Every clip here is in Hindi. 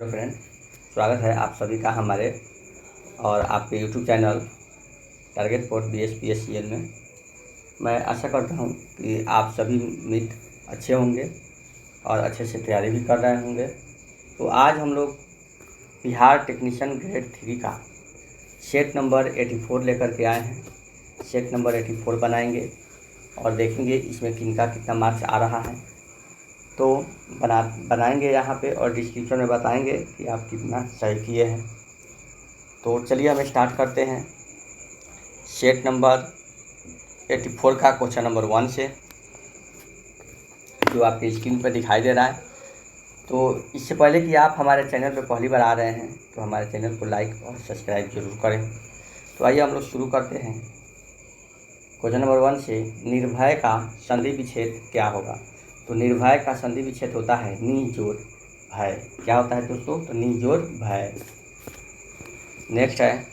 हेलो फ्रेंड, स्वागत है आप सभी का हमारे और आपके YouTube channel target for BSPSCL में। मैं आशा करता हूं कि आप सभी मित्र अच्छे होंगे और अच्छे से तैयारी भी कर रहे होंगे। तो आज हम लोग बिहार टेक्नीशियन ग्रेड 3 का सेट नंबर 84 लेकर के आए हैं। सेट नंबर 84 बनाएंगे और देखेंगे इसमें किनका कितना मार्क्स आ रहा है। तो बनाएंगे यहाँ पे और डिस्क्रिप्शन में बताएंगे कि आप कितना सही किए हैं। तो चलिए हम स्टार्ट करते हैं सेट नंबर 84 का क्वेश्चन नंबर 1 से, जो आपकी स्क्रीन पर दिखाई दे रहा है। तो इससे पहले कि आप हमारे चैनल पर पहली बार आ रहे हैं तो हमारे चैनल को लाइक और सब्सक्राइब जरूर करें। तो आइए हम लोग शुरू करते हैं क्वेश्चन नंबर 1 से। निर्भय का संधि विच्छेद क्या होगा? तो निर्भय का संधि विच्छेद होता है नि जोड़ भय। क्या होता है दोस्तों? तो नि जोड़ भय। नेक्स्ट है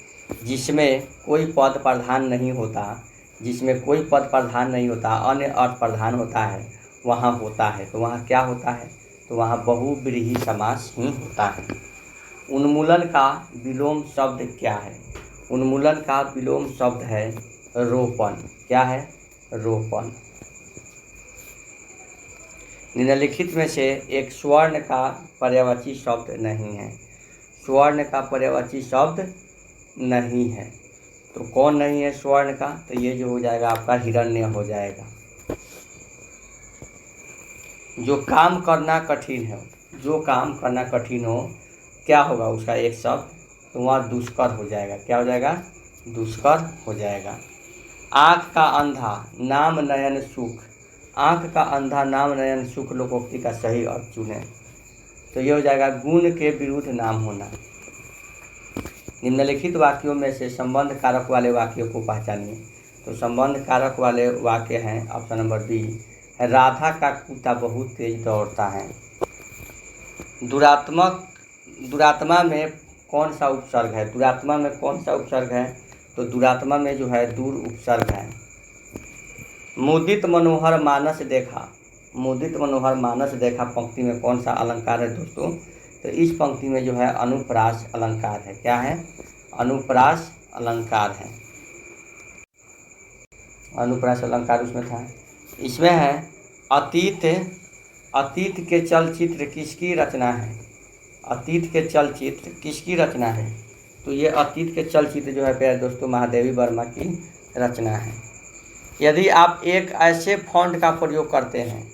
जिसमें कोई पद प्रधान नहीं होता, जिसमें कोई पद प्रधान नहीं होता, अन्य अर्थ प्रधान होता है, वहाँ होता है। तो वहाँ क्या होता है? तो वहाँ बहुव्रीहि समास ही होता है। उन्मूलन का विलोम शब्द क्या है? उन्मूलन का विलोम शब्द है रोपण। क्या है? रोपण। निम्नलिखित में से एक स्वर्ण का पर्यायवाची शब्द नहीं है। स्वर्ण का पर्यायवाची शब्द नहीं है। तो कौन नहीं है स्वर्ण का? तो ये जो हो जाएगा आपका हिरण्य हो जाएगा। जो काम करना कठिन है, जो काम करना कठिन हो, क्या होगा उसका एक शब्द? तो वहाँ दुष्कर हो जाएगा। क्या हो जाएगा? दुष्कर हो जाएगा। आँख का अंधा नाम नयन सुख। आँख का अंधा नाम नयन सुख लोकोक्ति का सही अर्थ चुने। तो ये हो जाएगा गुण के विरुद्ध नाम होना। निम्नलिखित वाक्यों में से संबंध कारक वाले वाक्यों को पहचानिए। तो संबंध कारक वाले वाक्य हैं ऑप्शन नंबर बी, राधा का कुत्ता बहुत तेज दौड़ता है। दुरात्मा में कौन सा उपसर्ग है? दुरात्मा में कौन सा उपसर्ग है? तो दुरात्मा में जो है दूर उपसर्ग है। मुदित मनोहर मानस देखा। मुदित मनोहर मानस देखा पंक्ति में कौन सा अलंकार है दोस्तों? तो इस पंक्ति में जो है अनुप्रास अलंकार है। क्या है? अनुप्रास अलंकार है। अनुप्रास अलंकार उसमें था। इसमें है अतीत। अतीत के चलचित्र किसकी रचना है? अतीत के चलचित्र किसकी रचना है? तो ये अतीत के चलचित्र जो है प्यारे दोस्तों महादेवी वर्मा की रचना है। यदि आप एक ऐसे फॉन्ट का प्रयोग करते हैं,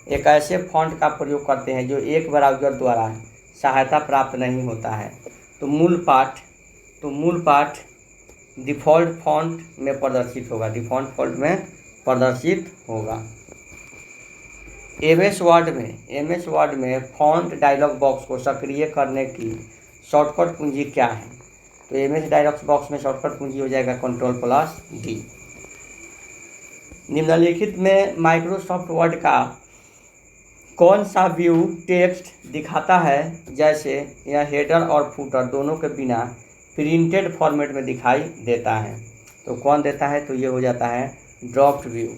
एक ऐसे फॉन्ट का प्रयोग करते हैं जो एक ब्राउज़र द्वारा सहायता प्राप्त नहीं होता है, तो मूल पाठ डिफ़ॉल्ट फॉन्ट में प्रदर्शित होगा। डिफ़ॉल्ट फॉन्ट में प्रदर्शित होगा। एमएस वर्ड में फॉन्ट डायलॉग बॉक्स को सक्रिय करने की शॉर्टकट कुंजी क्या है? तो एमएस डायलॉग बॉक्स में शॉर्टकट कुंजी हो जाएगा Ctrl+D। निम्नलिखित में माइक्रोसॉफ्ट वर्ड का कौन सा व्यू टेक्स्ट दिखाता है जैसे यह हेडर और फुटर दोनों के बिना प्रिंटेड फॉर्मेट में दिखाई देता है? तो कौन देता है? तो ये हो जाता है ड्रॉप्ड व्यू।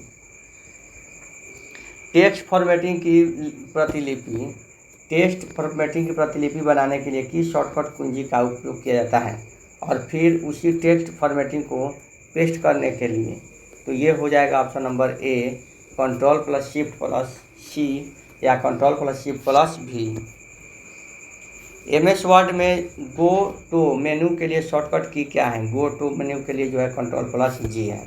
टेक्स्ट फॉर्मेटिंग की प्रतिलिपि बनाने के लिए किस शॉर्टकट कुंजी का उपयोग किया जाता है? और फिर उसी टेक्स्ट फॉर्मेटिंग को पेस्ट करने के लिए तो ये हो जाएगा ऑप्शन नंबर ए, Ctrl+Shift+C या Ctrl+Shift+V। एमएस वर्ड में गो टू मेन्यू के लिए शॉर्टकट की क्या है? गो टू मेन्यू के लिए जो है Ctrl+G है।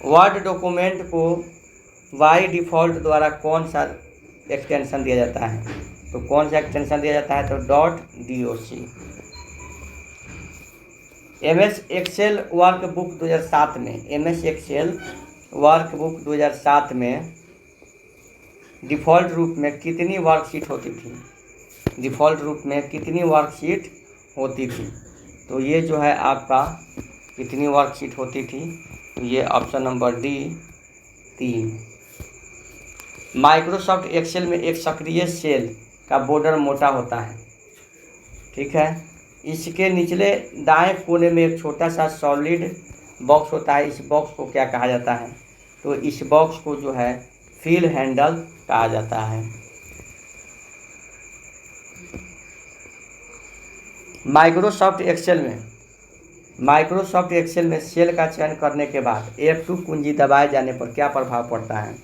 वर्ड डॉक्यूमेंट को बाय डिफ़ॉल्ट द्वारा कौन सा एक्सटेंशन दिया जाता है? तो कौन सा एक्सटेंशन दिया जाता है? तो .doc। एमएस एक्सेल वर्कबुक 2007 में, एमएस एक्सेल वर्कबुक 2007 में डिफ़ॉल्ट रूप में कितनी वर्कशीट होती थी? डिफ़ॉल्ट रूप में कितनी वर्कशीट होती थी? तो ये जो है आपका कितनी वर्कशीट होती थी? तो ये option number D 3। Microsoft Excel में एक सक्रिय सेल का बॉर्डर मोटा होता है। ठीक है। इसके निचले दाएं कोने में एक छोटा सा सॉलिड बॉक्स होता है। इस बॉक्स को क्या कहा जाता है? तो इस बॉक्स को जो है फिल हैंडल कहा जाता है। माइक्रोसॉफ्ट एक्सेल में सेल का चयन करने के बाद F2 कुंजी दबाए जाने पर क्या प्रभाव पड़ता है?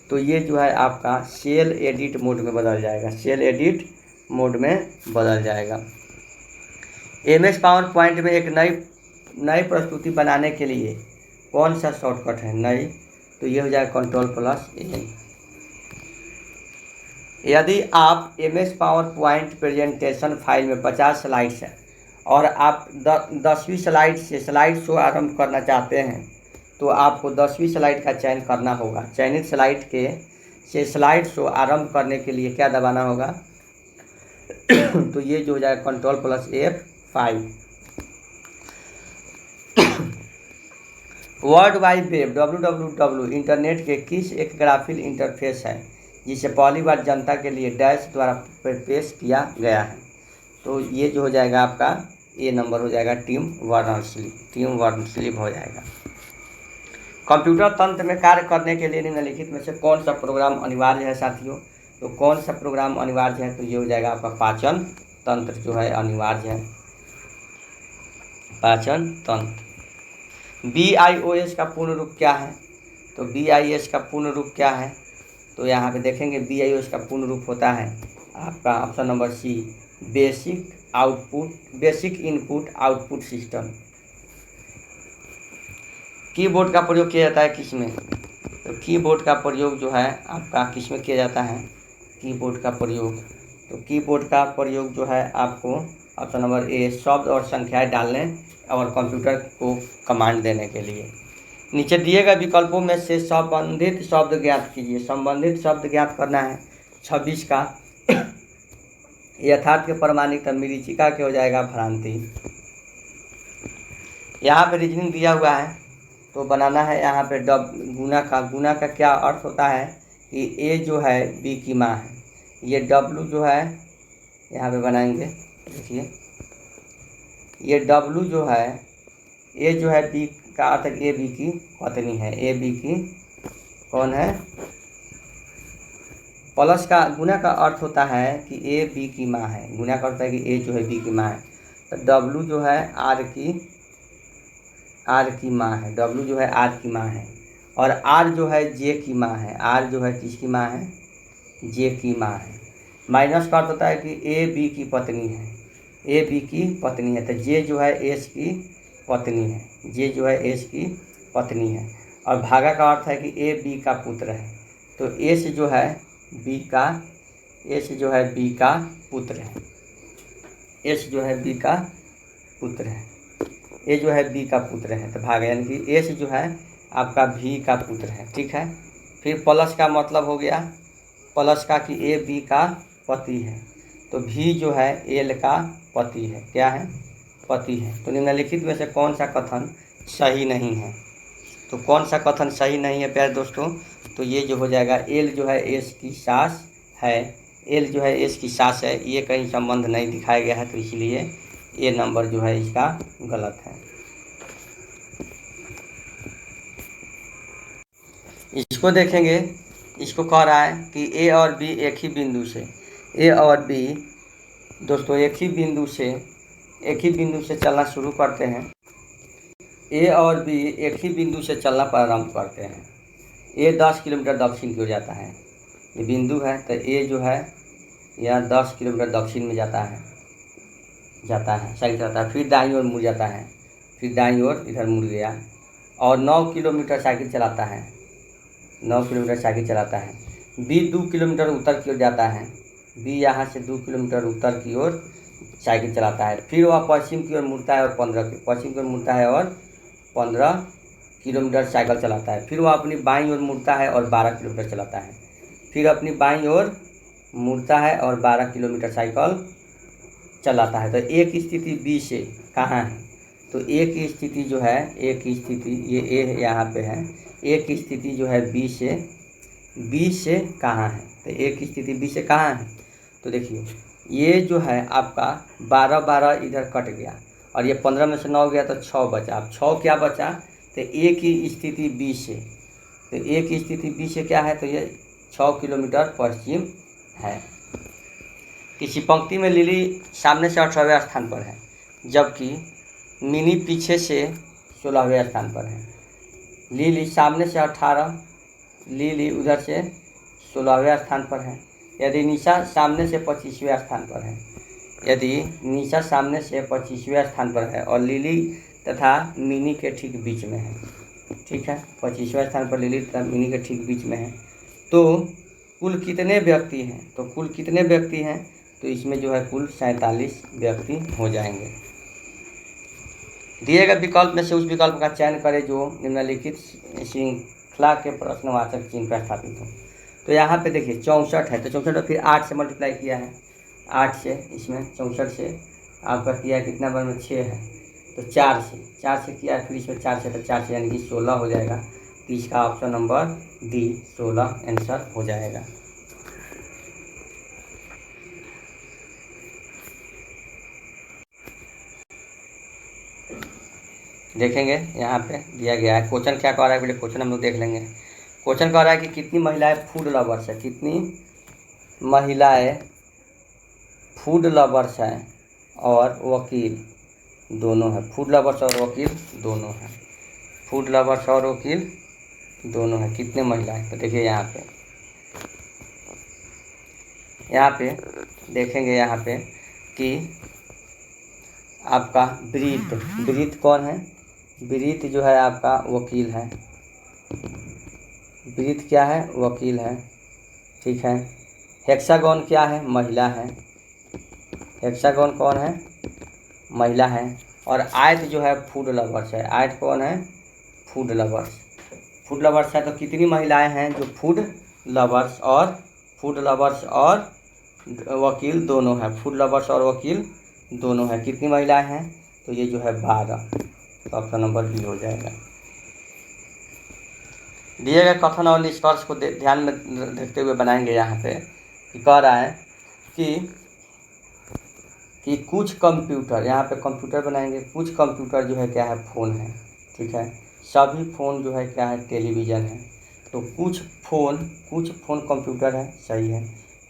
तो ये जो है आपका सेल एडिट मोड में बदल जाएगा, सेल एडिट मोड में बदल जाएगा। MS पावर पॉइंट में एक नई प्रस्तुति बनाने के लिए कौन सा शॉर्टकट है नई? तो ये हो जाएगा Ctrl+A। यदि आप MS power point presentation file में 50 स्लाइड्स हैं और आप 10वीं स्लाइड से स्लाइड शो आरंभ करना चाहते हैं तो आपको 10वीं स्लाइड का चयन करना होगा। चयनित स्लाइड से स्लाइड शो आरंभ करने के लिए क्या दबाना होगा? तो ये जो हो जाएगा Ctrl+F5। World wide web www internet के किस एक ग्राफिक इंटरफेस है जिसे पहली बार जनता के लिए डैश द्वारा पेश किया गया है? तो ये जो हो जाएगा आपका ये नंबर हो जाएगा टीम वर्नर-स्लीप हो जाएगा। कंप्यूटर तंत्र में कार्य करने के लिए निम्नलिखित में से कौन सा प्रोग्राम अनिवार्य है साथियों? तो कौन सा प्रोग्राम अनिवार्य है? तो ये हो जाएगा आपका पाचन तंत्र जो है अनिवार्य है, पाचन तंत्र। BIOS का पूर्ण रूप क्या है? तो BIOS का पूर्ण रूप क्या है? तो यहाँ पे देखेंगे BIOS का पूर्ण रूप होता है आपका option number C, basic input output system. Keyboard का प्रयोग किया जाता है किस में? तो कीबोर्ड का प्रयोग जो है आपका किस में किया जाता है? कीबोर्ड का प्रयोग, तो कीबोर्ड का प्रयोग जो है आपको ऑप्शन नंबर ए, शब्द और संख्याएं डालने और कंप्यूटर को कमांड देने के लिए। नीचे दिए गए विकल्पों में से संबंधित शब्द ज्ञात कीजिए। संबंधित शब्द ज्ञात करना है 26 का। यथार्थ के प्रमाणिक मरीचिका के हो जाएगा भ्रांति। यहाँ पे रीजनिंग दिया हुआ है तो बनाना है यहाँ पे गुना का क्या अर्थ होता है कि ए जो है बी की माँ है। ये डब्लू जो है यहाँ पे बनाएंगे, देखिए ये डब्लू जो है ए जो है बी का अर्थ ए बी की पत्नी है, ए बी की कौन है? प्लस का गुना का अर्थ होता है कि ए बी की माँ है, गुना का अर्थ है कि ए जो है बी की माँ है। तो डब्लू जो है आर की माँ है, डब्लू जो है आर की माँ है। और आर जो है जे की माँ है, आर जो है किसकी माँ है? जे की माँ है। माइनस का अर्थ होता है कि ए बी की पत्नी है, ए बी की पत्नी है। तो जे जो है एस की पत्नी है, जे जो है एस की पत्नी है। और भागा का अर्थ है कि ए बी का पुत्र है। तो एस जो है बी का पुत्र है, एस जो है बी का पुत्र है, ए जो है बी का पुत्र है। तो भागा यानी कि एस जो है आपका भी का पुत्र है, ठीक है। फिर प्लस का मतलब हो गया प्लस का कि ए बी का पति है, तो भी जो है एल का पति है, क्या है? पति है। तो निम्नलिखित में से कौन सा कथन सही नहीं है? तो कौन सा कथन सही नहीं है प्यारे दोस्तों? तो ये जो हो जाएगा एल जो है एस की सास है, एल जो है एस की सास है, ये कहीं संबंध नहीं दिखाया गया है, तो इसलिए ये नंबर जो है इसका गलत है। इसको देखेंगे, इसको कह रहा है कि ए और बी एक ही बिंदु से, ए और बी दोस्तों एक ही बिंदु से चलना शुरू करते हैं। ए और बी एक ही बिंदु से चलना प्रारंभ करते हैं। ए 10 किलोमीटर दक्षिण की ओर जाता है, ये बिंदु है। तो ए जो है यहाँ 10 किलोमीटर दक्षिण में जाता है साइड जाता है, फिर दाईं ओर मुड़ जाता है, फिर दाईं ओर इधर मुड़ गया और 9 किलोमीटर साइकिल चलाता है, 9 किलोमीटर साइकिल चलाता है। बी 2 किलोमीटर उत्तर की ओर जाता है, बी यहाँ से 2 किलोमीटर उत्तर की ओर साइकिल चलाता है। फिर वह पश्चिम की ओर मुड़ता है और 15 किलोमीटर साइकिल चलाता है। फिर वह अपनी बाईं ओर मुड़ता है और 12 किलोमीटर चलाता है, फिर अपनी बाईं ओर मुड़ता है और 12 किलोमीटर साइकिल चलाता है। तो एक स्थिति बी से कहाँ है? तो एक स्थिति जो है, एक स्थिति ये ए यहाँ पे है, एक स्थिति जो है बी से कहाँ है? तो एक स्थिति बी से कहाँ है? तो देखिए ये जो है आपका 12 इधर कट गया और ये 15 में से 9 गया तो 6 बचा। अब 6 क्या बचा? तो एक ही स्थिति बी से, तो एक स्थिति बी से क्या है? तो ये 6 किलोमीटर पश्चिम है। किसी पंक्ति में लिली सामने से 18वें स्थान पर है, जबकि मिनी पीछे से 16वें स्थान पर है। लिली सामने से 18, लिली उधर से 16वें स्थान पर है। यदि निशा सामने से 25वें स्थान पर है, यदि निशा सामने से 25वें स्थान पर है और लिली तथा मिनी के ठीक बीच में है, ठीक है, 25वें स्थान पर लिली तथा मिनी के ठीक बीच में है, तो कुल कितने व्यक्ति हैं? तो कुल कितने व्यक्ति हैं? तो इसमें जो है कुल 47 व्यक्ति हो जाएंगे। दिए गए विकल्प में से उस विकल्प का चयन करें जो निम्नलिखित श्रृंखला के प्रश्नवाचक चिन्ह पर स्थापित हो। तो यहाँ पे देखिए 64 है, तो 64 फिर 8 से मल्टीप्लाई किया है, 8 से, इसमें 64 से आपका किया है कितना बार में 6 है, तो 4 से किया है, फिर इसमें 4 से, तो 4 से यानी कि 16 हो जाएगा। तो इसका ऑप्शन नंबर डी 16 आंसर हो जाएगा। देखेंगे यहाँ पे दिया गया है क्वेश्चन क्या कह रहा है, पहले क्वेश्चन हम लोग देख लेंगे। क्वेश्चन कह रहा है कि कितनी महिलाएं फूड लवर्स है, कितनी महिलाएं फूड लवर्स हैं और वकील दोनों हैं। फूड लवर्स और वकील दोनों हैं, फूड लवर्स और वकील दोनों हैं, कितने महिलाएं? तो देखिए यहाँ पे देखेंगे यहाँ पे कि आपका ब्रीथ कौन है? ब्रीथ जो है आपका वकील है, ब्रीथ क्या है? वकील है, ठीक है। हेक्सागोन क्या है? महिला है, हेक्सागोन कौन है? महिला है। और आयत जो है फूड लवर्स है, आयत कौन है? फूड लवर्स है। तो कितनी महिलाएं हैं जो फूड लवर्स और वकील दोनों हैं, फूड लवर्स और वकील दोनों हैं, कितनी महिलाएं हैं? तो ये जो है 12, तो ऑप्शन नंबर बी हो जाएगा। दिए गए कथन और निष्कर्ष को ध्यान में देखते हुए बनाएंगे। यहाँ पे कह रहा है कि कुछ कंप्यूटर, यहाँ पे कंप्यूटर बनाएंगे, कुछ कंप्यूटर जो है क्या है? फ़ोन है, ठीक है। सभी फ़ोन जो है क्या है? टेलीविज़न है। तो कुछ फ़ोन कंप्यूटर है, सही है।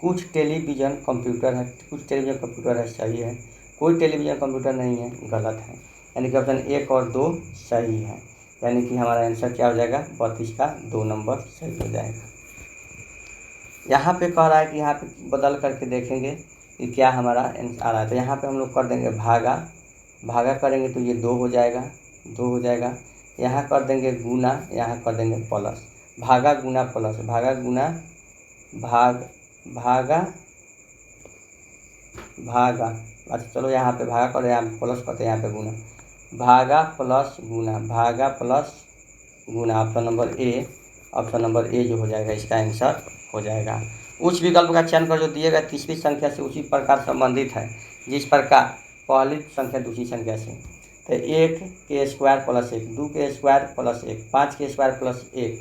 कुछ टेलीविज़न कंप्यूटर है, सही है। कोई टेलीविज़न कंप्यूटर नहीं है, गलत है। यानी कि ऑप्शन 1 और 2 सही है, यानी कि हमारा आंसर क्या हो जाएगा? 32 का 2 नंबर सही हो जाएगा। यहाँ पे कह रहा है कि यहाँ पे बदल करके देखेंगे कि क्या हमारा आंसर आ रहा है। तो यहाँ पे हम लोग कर देंगे भागा करेंगे तो ये 2 हो जाएगा। यहाँ कर देंगे गुना, यहाँ कर देंगे प्लस, भागा गुना प्लस, भागा। अच्छा चलो यहाँ पे भागा करें, यहाँ पे प्लस करते हैं, यहाँ पे गुना, भागा plus Guna. Option number A जो हो जाएगा इसका आंसर हो जाएगा। उस विकल्प का चयन कर जो दिए गए तीसरी संख्या से उसी प्रकार संबंधित है जिस प्रकार पहली संख्या दूसरी संख्या से। तो 1 के स्क्वायर प्लस 1, 2 के स्क्वायर प्लस 1, 5 के स्क्वायर प्लस 1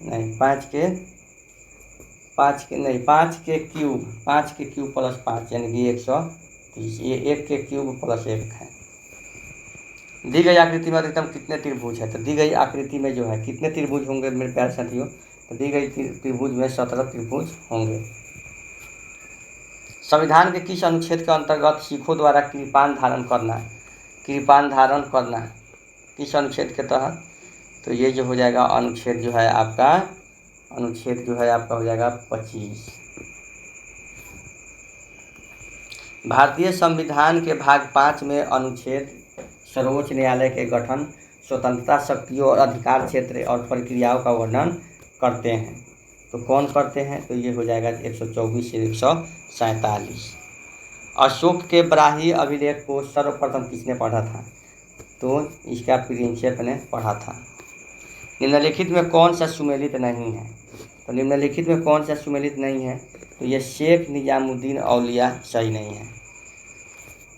नहीं, 5 के क्यूब प्लस 5 यानी कि 130। ये 1 के क्यूब प्लस 1 है। दी गई आकृति में अधिकतम कितने त्रिभुज है? तो दी गई आकृति में जो है कितने त्रिभुज होंगे मेरे प्यारे साथियों? तो दी गई त्रिभुज में 17 त्रिभुज होंगे। संविधान के किस अनुच्छेद के अंतर्गत सिखों द्वारा कृपान धारण करना किस अनुच्छेद के तहत? तो ये जो हो जाएगा अनुच्छेद जो है आपका हो जाएगा 25। भारतीय संविधान के भाग 5 में अनुच्छेद सर्वोच्च न्यायालय के गठन, स्वतंत्रता, शक्तियों और अधिकार क्षेत्र और प्रक्रियाओं का वर्णन करते हैं। तो कौन करते हैं? तो ये हो जाएगा 124 से 147। अशोक के ब्राही अभिलेख को सर्वप्रथम किसने पढ़ा था? तो इसका प्रिंसेप ने पढ़ा था। निम्नलिखित में कौन सा सुमेलित नहीं है? तो निम्नलिखित में कौन सा सुमेलित नहीं है? तो ये शेख निजामुद्दीन औलिया सही नहीं है।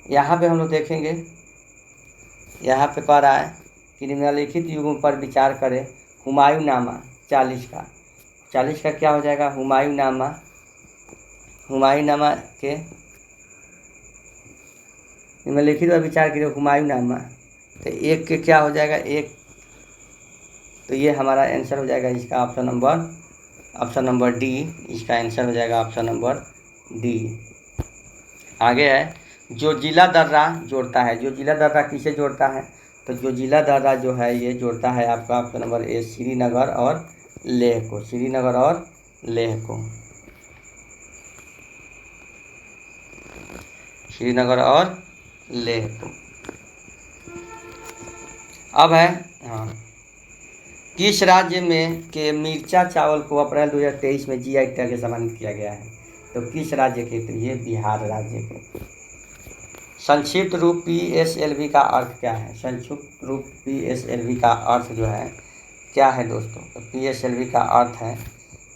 यहाँ पे हम लोग देखेंगे, यहाँ पे कह रहा है कि निम्नलिखित युगों पर विचार करें। हुमायूंनामा 40 का क्या हो जाएगा? हुमायूंनामा के निम्नलिखित पर विचार करें हुमायूंनामा, तो 1 के क्या हो जाएगा? 1, तो ये हमारा आंसर हो जाएगा इसका ऑप्शन नंबर डी, इसका आंसर हो जाएगा ऑप्शन नंबर डी। आगे है जोजिला दर्रा जोड़ता है। जोजिला दर्रा किसे जोड़ता है? तो जोजिला दर्रा जो है ये जोड़ता है आपका ऑप्शन नंबर ए श्रीनगर और लेह को। श्रीनगर और लेह को। श्रीनगर और लेह को। अब है हाँ, किस राज्य में के मिर्चा चावल को अप्रैल 2023 में जीआई टैग से सम्मानित किया गया है? तो किस राज्य के? तो ये बिहार राज्य के। संक्षिप्त रूप PSLV का अर्थ क्या है? संक्षिप्त रूप PSLV का अर्थ जो है क्या है दोस्तों? तो PSLV का अर्थ है,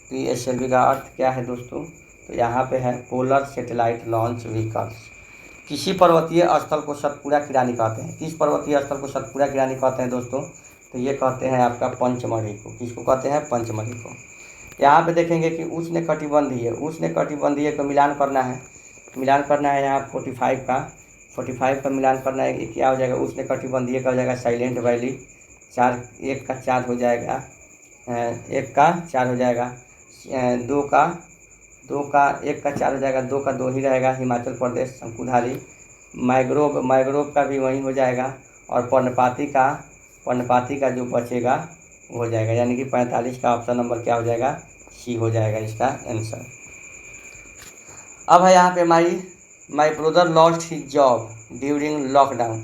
PSLV का अर्थ क्या है दोस्तों? तो यहाँ पे है पोलर सैटेलाइट लॉन्च व्हीकल्स। किसी पर्वतीय स्थल को सतपुड़ा की रानी कहते हैं? किस पर्वतीय स्थल को सतपुड़ा की रानी कहते हैं दोस्तों? तो ये कहते हैं आपका पंचमढ़ी को। किसको कहते हैं? पंचमढ़ी को। यहाँ पे देखेंगे कि उष्णकटिबंधीय, उष्णकटिबंधीय का मिलान करना है, मिलान करना है यहाँ 45 का मिलान करना है। क्या हो जाएगा? उष्णकटिबंधीय का हो जाएगा साइलेंट वैली। 4 1 का 4 हो जाएगा, 1 का 4 हो जाएगा, 2 का 1 का 4 हो जाएगा, 2 का 2 ही रहेगा हिमाचल प्रदेश शंकुधारी। मैग्रोव का भी वही हो जाएगा। और पर्णपाती का जो बचेगा वो हो जाएगा, यानी कि 45 का ऑप्शन नंबर क्या हो जाएगा? सी हो जाएगा इसका आंसर। अब है यहाँ पे my brother lost his job during lockdown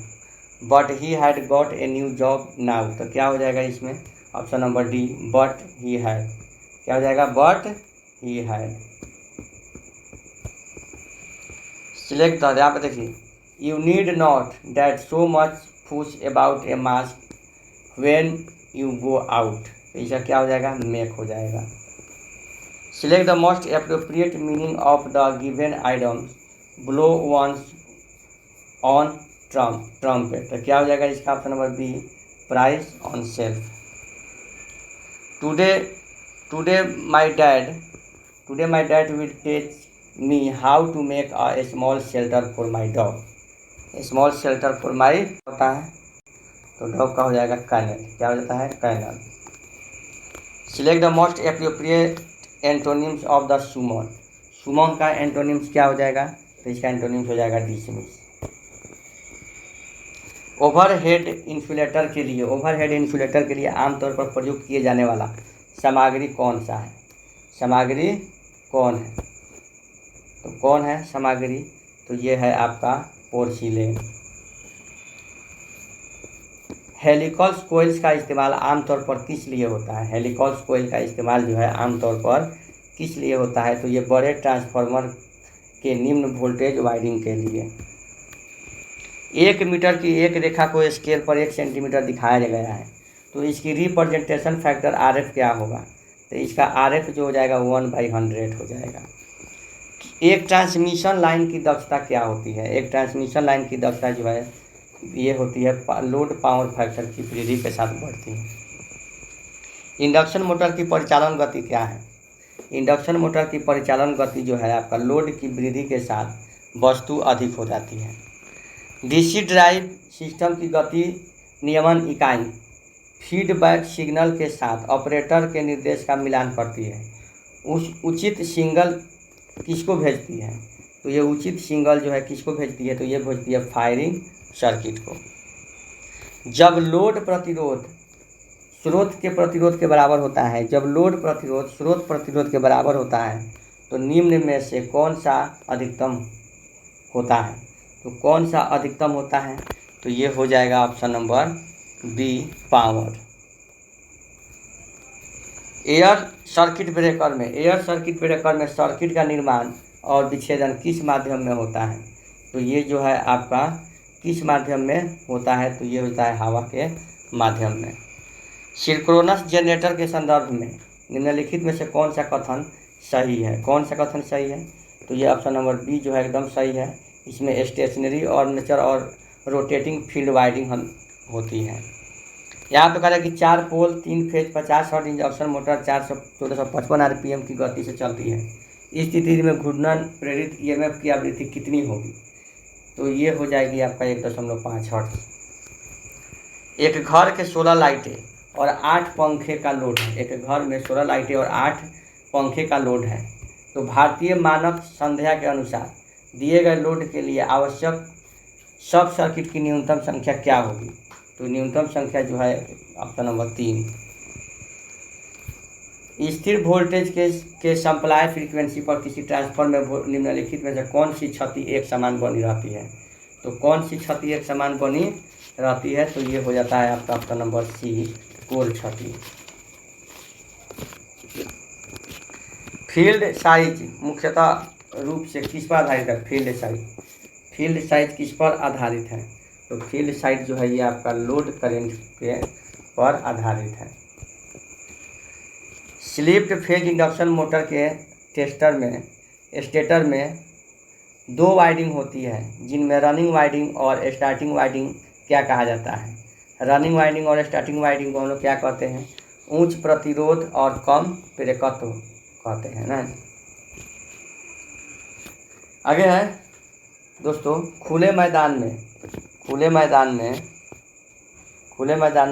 but he had got a new job now. तो क्या हो जाएगा इसमें? Option number D but he had. क्या हो जाएगा? But he had. Select the, यहाँ पे देखिए, you need not that so much fuss about a mask when you go out. तो इसका क्या हो जाएगा? मेक हो जाएगा। Select the most appropriate meaning of the given items blow once on trumpet. तो क्या हो जाएगा इसका? Option number B price on self. Today my dad will teach me how to make a small shelter for my dog. Small shelter for my होता है तो डॉग का हो जाएगा कैनल। क्या हो जाता है? Canal. Select the most appropriate antonyms of the summon. Summon का एंटोनिम्स क्या हो जाएगा? तो इसका एंटोनिम्स हो जाएगा डिसमिस। ओवरहेड इंसुलेटर के लिए आमतौर पर प्रयोग किए जाने वाला सामग्री कौन सा है? सामग्री कौन है? तो कौन है सामग्री? तो ये है आपका पोर्सिलेन। हेलिकॉल्स कोइल्स का इस्तेमाल आमतौर पर किस लिए होता है? हेलिकॉल्स कोइल का इस्तेमाल जो है आमतौर पर किस लिए होता है? तो ये बड़े ट्रांसफार्मर के निम्न वोल्टेज वायरिंग के लिए। 1 मीटर की एक रेखा को स्केल पर 1 सेंटीमीटर दिखाया गया है, तो इसकी रिप्रेजेंटेशन फैक्टर RF क्या होगा? तो इसका RF जो हो जाएगा 1/100 हो जाएगा। एक ट्रांसमिशन लाइन की दक्षता क्या होती है? एक ट्रांसमिशन लाइन की दक्षता जो है ये होती है लोड पावर फैक्टर की वृद्धि के साथ बढ़ती है। इंडक्शन मोटर की परिचालन गति क्या है? इंडक्शन मोटर की परिचालन गति जो है आपका लोड की वृद्धि के साथ वस्तु अधिक हो जाती है। डीसी ड्राइव सिस्टम की गति नियमन इकाई फीडबैक सिग्नल के साथ ऑपरेटर के निर्देश का मिलान करती है। उचित सिग्नल किसको भेजती है? तो ये उचित सिग्नल जो है किसको भेजती है? तो ये भेजती है फायरिंग सर्किट को। जब लोड प्रतिरोध स्रोत के प्रतिरोध के बराबर होता है, जब लोड प्रतिरोध स्रोत प्रतिरोध के बराबर होता है, तो निम्न में से कौन सा अधिकतम होता है? तो कौन सा अधिकतम होता है? तो ये हो जाएगा option number B power. Air circuit breaker में सर्किट का निर्माण और विच्छेदन किस माध्यम में होता है? तो ये जो है आपका किस माध्यम में होता है? तो ये होता है हवा के माध्यम में। सिंक्रोनस जनरेटर के संदर्भ में निम्नलिखित में से कौन सा कथन सही है? कौन सा कथन सही है? तो ये ऑप्शन नंबर बी जो है एकदम सही है। इसमें स्टेशनरी और नेचर और रोटेटिंग फील्ड वाइंडिंग होती है। यहाँ पे कह रहा है कि 4 पोल 3 phase 50 hertz induction motor 1455 RPM की गति से चलती है। इस स्थिति में घूर्णन प्रेरित EMF की आवृत्ति कितनी होगी? तो ये हो जाएगी आपका 1.5 हर्ट्ज। एक घर के 16 लाइटें और 8 पंखे का लोड है। एक घर में 16 लाइटें और 8 पंखे का लोड है, तो भारतीय मानक संध्या के अनुसार दिए गए लोड के लिए आवश्यक सब सर्किट की न्यूनतम संख्या क्या होगी? तो न्यूनतम संख्या जो है ऑप्शन नंबर 3। स्थिर वोल्टेज के सप्लाई फ्रीक्वेंसी पर किसी ट्रांसफार्मर में निम्नलिखित में से कौन सी क्षति एक समान बनी रहती है? तो कौन सी क्षति एक समान बनी रहती है? तो ये हो जाता है आपका ऑप्शन नंबर सी, कोर क्षति। फील्ड साइज मुख्यतः रूप से किस पर आधारित है? फील्ड साइज किस पर आधारित है? तो फील्ड साइज जो है ये आपका लोड करंट के पर आधारित है। स्लिप्ड फेज इंडक्शन मोटर के स्टेटर में 2 वाइंडिंग होती है जिनमें रनिंग वाइंडिंग और स्टार्टिंग वाइंडिंग क्या कहा जाता है? रनिंग वाइंडिंग और स्टार्टिंग वाइंडिंग को हम लोग क्या कहते हैं? उच्च प्रतिरोध और कम प्रेरकत्व कहते हैं ना। आगे है दोस्तों, खुले मैदानों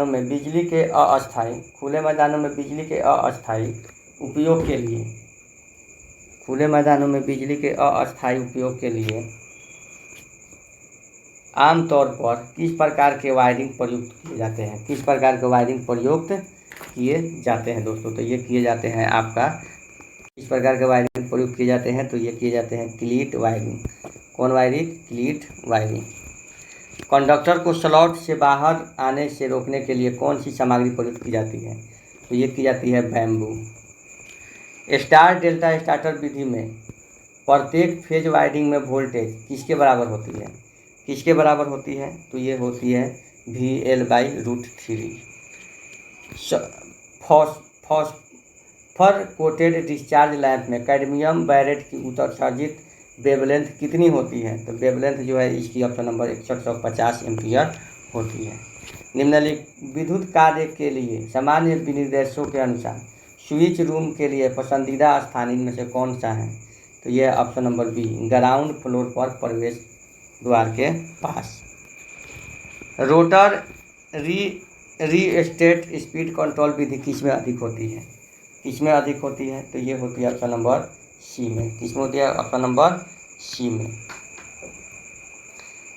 में बिजली के अस्थायी उपयोग के लिए आमतौर पर किस प्रकार के वायरिंग प्रयुक्त किए जाते हैं दोस्तों? तो ये किए जाते हैं आपका इस प्रकार के वायरिंग प्रयुक्त किए जाते हैं। तो ये किए जाते हैं क्लीट वायरिंग। कौन वायरिंग? क्लीट वायरिंग। कंडक्टर को स्लॉट से बाहर आने से रोकने के लिए कौन सी सामग्री प्रयुक्त की जाती है? तो ये की जाती है बैम्बू। स्टार डेल्टा स्टार्टर विधि में प्रत्येक फेज वाइंडिंग में वोल्टेज किसके बराबर होती है? तो ये होती है VL/√3। Phosphor coated discharge lamp में कैडमियम बैरेट की उत्सर्जित वेवलेंथ कितनी होती है? तो वेवलेंथ जो है इसकी ऑप्शन नंबर 6150 एम्पियर होती है। निम्नलिखित विद्युत कार्य के लिए सामान्य विनिर्देशों के अनुसार स्विच रूम के लिए पसंदीदा स्थान इनमें से कौन सा है? तो यह option number B, ground floor पर प्रवेश द्वार के पास। रोटर रीस्टेट स्पीड कंट्रोल विधि किस में अधिक होती है? तो ये होती है ऑप्शन नंबर सी में। किस में होती है? ऑप्शन नंबर सी में।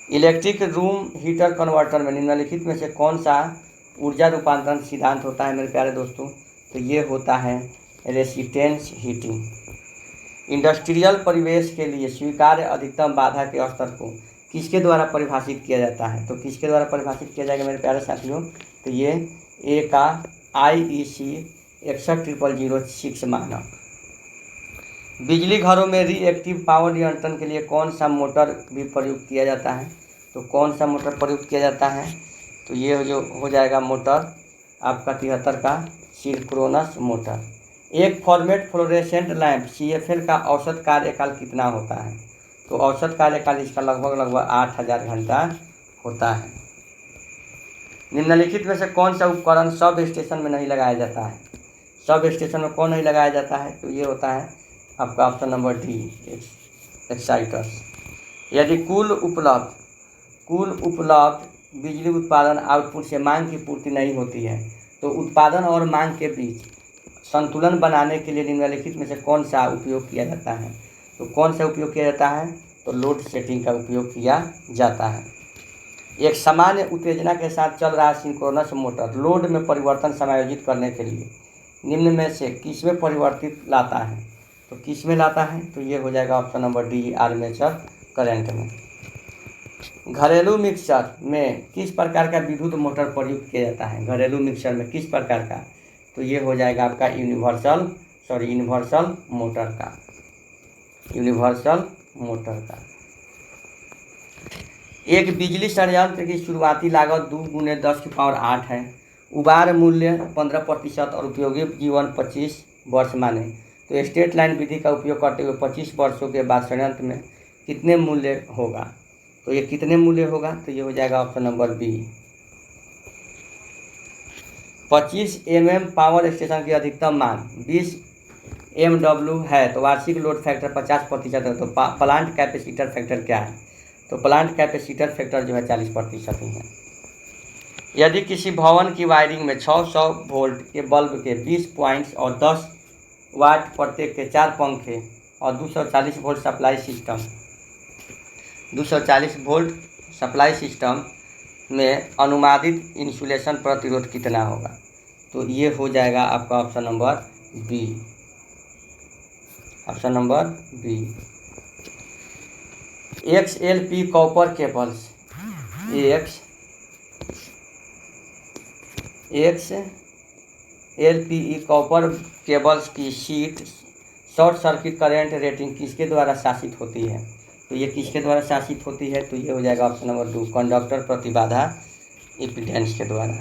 इलेक्ट्रिक रूम हीटर कन्वर्टर में निम्नलिखित में से कौन सा ऊर्जा रूपांतरण सिद्धांत होता है मेरे प्यारे दोस्तों? तो ये होता है रेसिस्टेंस हीटिंग। इंडस्ट्रियल परिवेश के लिए स्वीकार्य अधिकतम बाधा के स्तर को किसके द्वारा परिभाषित किया जाता है? तो किसके द्वारा परिभाषित किया जाएगा मेरे प्यारे साथियों? तो ये ए का IEC 61006 मानक। बिजली घरों में रिएक्टिव पावर नियंत्रण के लिए कौन सा मोटर भी प्रयुक्त किया जाता है? तो कौन सा मोटर प्रयुक्त किया जाता है? तो ये जो हो जाएगा मोटर आपका 73 का सिंक्रोनस मोटर। एक फॉर्मेट फ्लोरेसेंट लैंप CFL का औसत कार्यकाल कितना होता है? तो औसत कार्यकाल इसका लगभग 8000 घंटा होता है। निम्नलिखित में से कौन सा उपकरण सब स्टेशन में नहीं लगाया जाता है? सब स्टेशन में कौन नहीं लगाया जाता है? तो ये होता है आपका ऑप्शन नंबर डी, एक्साइटर्स। यदि कुल उपलब्ध बिजली उत्पादन आउटपुट से मांग की पूर्ति नहीं होती है तो उत्पादन और मांग के बीच संतुलन बनाने के लिए निम्नलिखित में से कौन सा उपयोग किया जाता है? तो कौन सा उपयोग किया जाता है? तो लोड सेटिंग का उपयोग किया जाता है। एक सामान्य उत्तेजना के साथ चल रहा सिंक्रोनस मोटर लोड में परिवर्तन समायोजित करने के लिए निम्न में से किस में परिवर्तित लाता है? तो किस में लाता है? तो ये हो जाएगा option number D, armature current में। घरेलू मिक्सर में किस प्रकार का विद्युत मोटर प्रयुक्त किया जाता है? घरेलू मिक्सर में किस प्रकार का? तो ये हो जाएगा आपका यूनिवर्सल मोटर का। एक बिजली संयंत्र की शुरुआती लागत 2 × 10⁸ है। उबार मूल्य 15% और उपयोगी जीवन 25 वर्ष माने तो स्ट्रेट लाइन विधि का उपयोग करते हुए 25 वर्षों के बाद संयंत्र में कितने मूल्य होगा? तो ये कितने मूल्य होगा? तो ये हो जाएगा option number B. 25 mm power station की अधिकतम मांग 20 MW है तो वार्षिक लोड फैक्टर 50% है। तो प्लांट कैपेसिटर फैक्टर क्या है? तो प्लांट कैपेसिटर फैक्टर जो है 40% ही है। यदि किसी भवन की वायरिंग में 600 वोल्ट के बल्ब के 20 पॉइंट्स और 10 वाट प्रत्येक के 4 पंखे और 240 volt supply system. 240 volt supply system में अनुमानित इंसुलेशन प्रतिरोध कितना होगा? तो ये हो जाएगा आपका option number B. Option number B. XLP copper cables, XLPE copper cables की sheet short circuit current rating किसके द्वारा शासित होती है? तो ये किसके द्वारा शासित होती है? तो ये हो जाएगा ऑप्शन नंबर 2, कंडक्टर प्रतिबाधा इम्पीडेंस के द्वारा।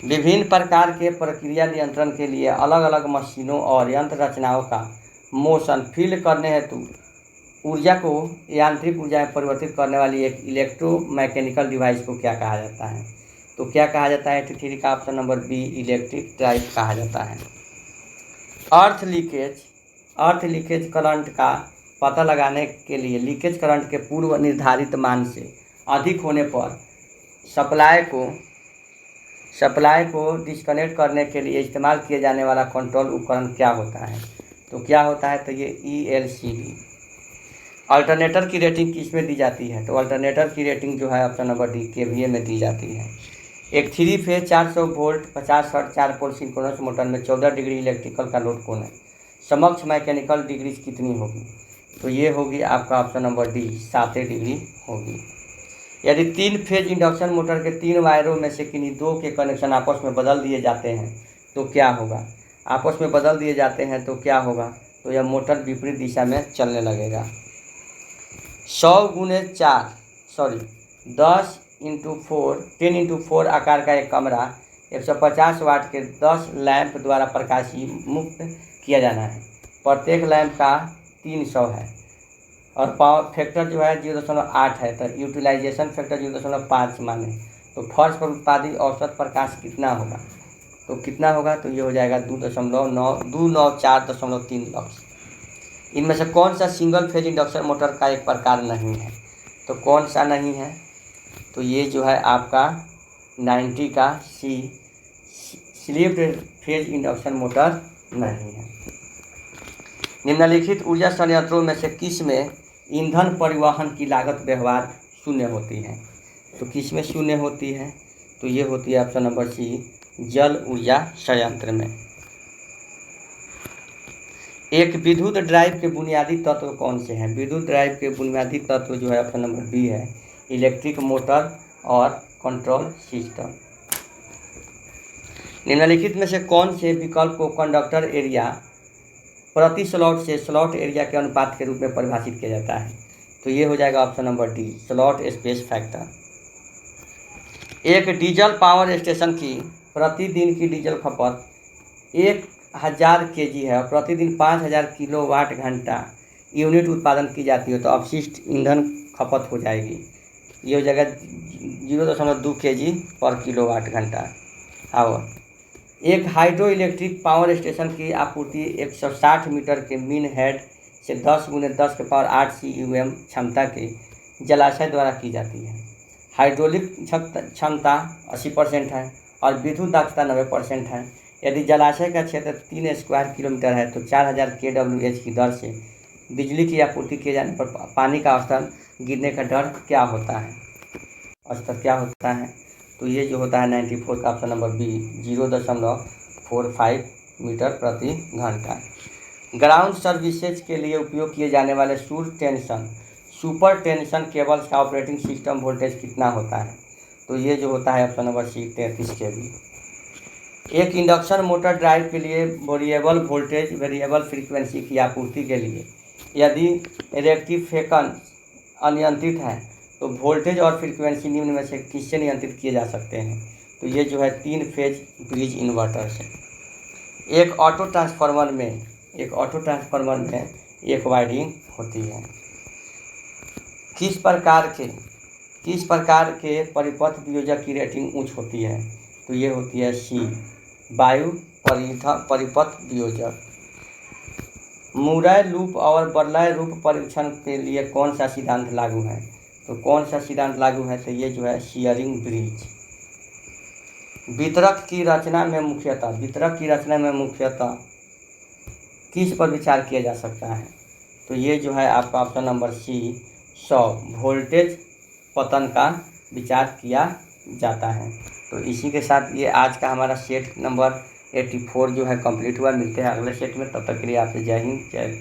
विभिन्न प्रकार के प्रक्रिया नियंत्रण के लिए अलग अलग मशीनों और यंत्र रचनाओं का मोशन फील करने हेतु ऊर्जा को यांत्रिक ऊर्जा में परिवर्तित करने वाली एक इलेक्ट्रोमैकेनिकल डिवाइस को क्या कहा जाता है? तो क्या कहा जाता है? 83 का option number B, electric drive कहा जाता है। अर्थ लीकेज करंट का पता लगाने के लिए लीकेज करंट के पूर्व निर्धारित मान से अधिक होने पर सप्लाई को डिस्कनेक्ट करने के लिए इस्तेमाल किए जाने वाला कंट्रोल उपकरण क्या होता है? तो क्या होता है? तो ये ELCD। अल्टरनेटर की रेटिंग किस में दी जाती है? तो अल्टरनेटर की रेटिंग जो है ऑप्शन नंबर डी, KVA में दी जाती है। एक 3 फेज 400 वोल्ट 50 हर्ट्ज 4 पोल सिंक्रोनस मोटर में 14 डिग्री इलेक्ट्रिकल का लोड कोण है, समक्ष मैकेनिकल डिग्रीज कितनी होगी? तो ये होगी आपका ऑप्शन नंबर डी, 7 डिग्री होगी। यदि 3 फेज इंडक्शन मोटर के 3 वायरों में से किन्हीं 2 के कनेक्शन आपस में बदल दिए जाते हैं तो क्या होगा? आपस में बदल दिए जाते हैं तो क्या होगा? तो यह मोटर विपरीत दिशा में चलने लगेगा। 10x4 आकार का एक कमरा 150 वाट के 10 लैंप द्वारा प्रकाशीय मुक्त किया जाना है। प्रत्येक लैंप का 300 है और पावर फैक्टर जो है 0.8 है, तो यूटिलाइजेशन फैक्टर 0.5 माने तो फर्श पर उत्पादित औसत प्रकाश कितना होगा? तो कितना होगा? तो ये हो जाएगा 294.3 लक्स। इनमें से कौन सा सिंगल फेज इंडक्शन मोटर का एक प्रकार नहीं है? तो कौन सा नहीं है? तो ये जो है आपका 90 का सी, स्लिप्ड फेज इंडक्शन मोटर नहीं है। निम्नलिखित ऊर्जा संयंत्रों में से किस में ईंधन परिवहन की लागत व्यवहार शून्य होती है? तो किस में शून्य होती है? तो ये होती है ऑप्शन नंबर सी, जल ऊर्जा संयंत्र में। एक विद्युत ड्राइव के बुनियादी तत्व कौन से हैं? विद्युत ड्राइव के बुनियादी तत्व जो है ऑप्शन नंबर बी है, इलेक्ट्रिक मोटर और कंट्रोल सिस्टम। निम्नलिखित में से कौन से विकल्प को कंडक्टर एरिया प्रति स्लॉट से स्लॉट एरिया के अनुपात के रूप में परिभाषित किया जाता है? तो ये हो जाएगा option number D, slot space factor. एक डीजल पावर स्टेशन की प्रतिदिन की डीजल खपत 1000 kg है और प्रतिदिन 5000 किलोवाट घंटा यूनिट उत्पादन की जाती है, तो अपशिष्ट ईंधन खपत हो जाएगी, ये हो जाएगा 0.2 kg पर किलोवाट घंटा आवर। एक हाइड्रो इलेक्ट्रिक पावर स्टेशन की आपूर्ति 160 मीटर के मीन हेड से 10 × 10⁸ CUM क्षमता के जलाशय द्वारा की जाती है। हाइड्रोलिक क्षमता 80% है और विद्युत दक्षता 90% है। यदि जलाशय का क्षेत्र 3 स्क्वायर किलोमीटर है तो 4000 kWh की दर से बिजली की आपूर्ति किए जाने पर पानी का स्तर गिरने का डर क्या होता है? स्तर क्या होता है? तो ये जो होता है 94 का ऑप्शन नंबर बी, 0.45 मीटर प्रति घंटा। ग्राउंड सर्विसेज के लिए उपयोग किए जाने वाले सुपर टेंशन केबल्स का ऑपरेटिंग सिस्टम वोल्टेज कितना होता है? तो ये जो होता है ऑप्शन नंबर सी, 33 kV। एक इंडक्शन मोटर ड्राइव के लिए वेरिएबल वोल्टेज वेरिएबल फ्रीक्वेंसी की आपूर्ति के लिए यदि रेक्टिफिकेशन अनियंत्रित है तो वोल्टेज और फ्रीक्वेंसी निम्न में से किससे नियंत्रित किए जा सकते हैं? तो ये जो है 3 फेज ब्रिज इन्वर्टर से। एक ऑटो ट्रांसफार्मर में एक वायरिंग होती है। किस प्रकार के परिपथ वियोजक की रेटिंग उच्च होती है? तो ये होती है सी, वायु परिपथ वियोजक। मुरय लूप और बर्नौली लूप परीक्षण के लिए कौन सा सिद्धांत लागू है? तो कौन सा सिद्धांत लागू है? तो ये जो है शियरिंग ब्रिज। वितरक की रचना में मुख्यतः किस पर विचार किया जा सकता है? तो ये जो है आपका ऑप्शन नंबर सी 100 वोल्टेज पतन का विचार किया जाता है। तो इसी के साथ ये आज का हमारा सेट नंबर 84 जो है कंप्लीट हुआ। मिलते हैं अगले सेट में, तब तक के लिए आपसे जय हिंद जय